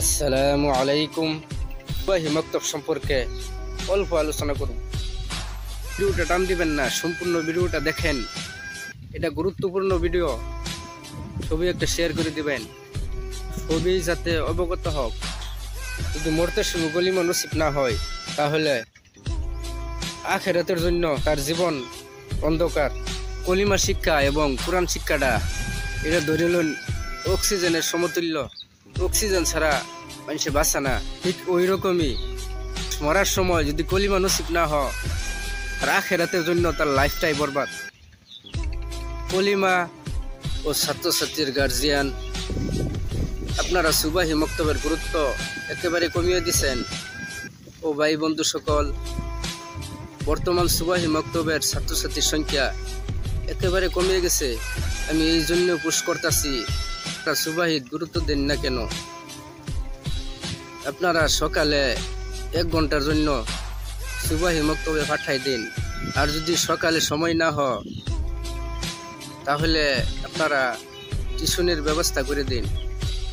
আসসালামু আলাইকুম। ওয়াহি মক্তব সম্পর্কে অল্প আলোচনা করব। ভিডিওটা টান দিবেন না, সম্পূর্ণ ভিডিওটা দেখেন। এটা গুরুত্বপূর্ণ ভিডিও। ছবি একটা শেয়ার করে দিবেন, ছবি যাতে অবগত হোক। যদি মরতে শুরু গলিমা নসিব না হয়, তাহলে আখিরাতের জন্য তার জীবন অন্ধকার। কলিমা শিক্ষা এবং কোরআন শিক্ষাটা এটা ধরিলেন অক্সিজেনের সমতুল্য। অক্সিজেন ছাড়া মানুষে বাঁচে না। ঠিক ওই রকমই মরার সময় যদি কলিমা নসিব না হয়, আর আখিরাতের জন্য তার লাইফটাই বরবাদ। কলিমা ও ছাত্রছাত্রীর গার্জিয়ান, আপনারা সুবাহি মক্তবের গুরুত্ব একেবারে কমিয়ে দিচ্ছেন। ও ভাই বন্ধু সকল, বর্তমান সুবাহি মক্তবের ছাত্রছাত্রীর সংখ্যা একেবারে কমিয়ে গেছে। আমি এই জন্য পুশ করতেছি, সুবাহিত গুরুত্ব দেন না কেন? আপনারা সকালে 1 ঘন্টার জন্য সুবাহি মক্তবে পাঠাই দিন। আর যদি সকালে সময় না হয়, তাহলে আপনারা টিউশনের ব্যবস্থা করে দিন।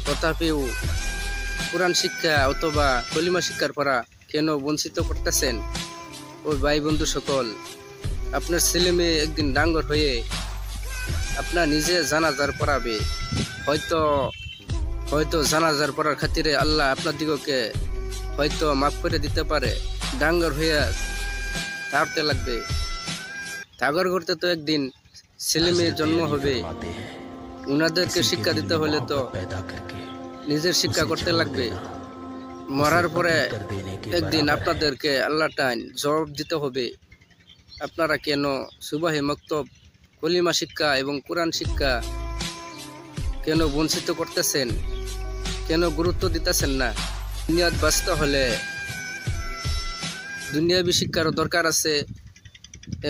তথাপিও কোরআন শিক্ষা অথবা কলিমা শিক্ষার পড়া কেন বঞ্চিত করতেছেন? ওই ভাই বন্ধু সকল, আপনার ছেলে মেয়ে একদিন ডাঙ্গর হয়ে আপনার নিজে জানাজার পড়াবে। হয়তো জানাজার পড়ার খাতিরে আল্লাহ আপনার দিগকে হয়তো মাফ করে দিতে পারে। ডাঙ্গর হয়ে থাকতে লাগবে। তাগর করতে তো একদিন ছেলে মেয়ের জন্ম হবে। উনাদেরকে শিক্ষা দিতে হলে তো নিজের শিক্ষা করতে লাগবে। মরার পরে একদিন আপনাদেরকে আল্লাহ টাইম জবাব দিতে হবে। আপনারা কেন সুবাহি মক্তব, কলিমা শিক্ষা এবং কোরআন শিক্ষা কেন বঞ্চিত করতেছেন? কেন গুরুত্ব দিতেছেন না? দুনিয়াত বাঁচতে হলে দুনিয়াবী শিক্ষারও দরকার আছে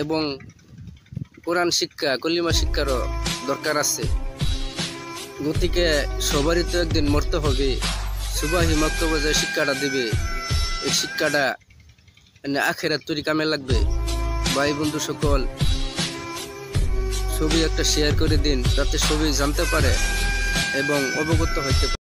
এবং কোরআন শিক্ষা, কলিমা শিক্ষারও দরকার আছে। গতিকে সবারই তো একদিন মরতে হবে। সুবাহি মক্তবে যে শিক্ষাটা দিবে, এই শিক্ষাটা আখেরাত তৈরি কামে লাগবে। ভাই বন্ধু সকল, ছবি একটা শেয়ার করে দিন, যাতে সবাই জানতে পারে এবং অবগত হইতে পারে।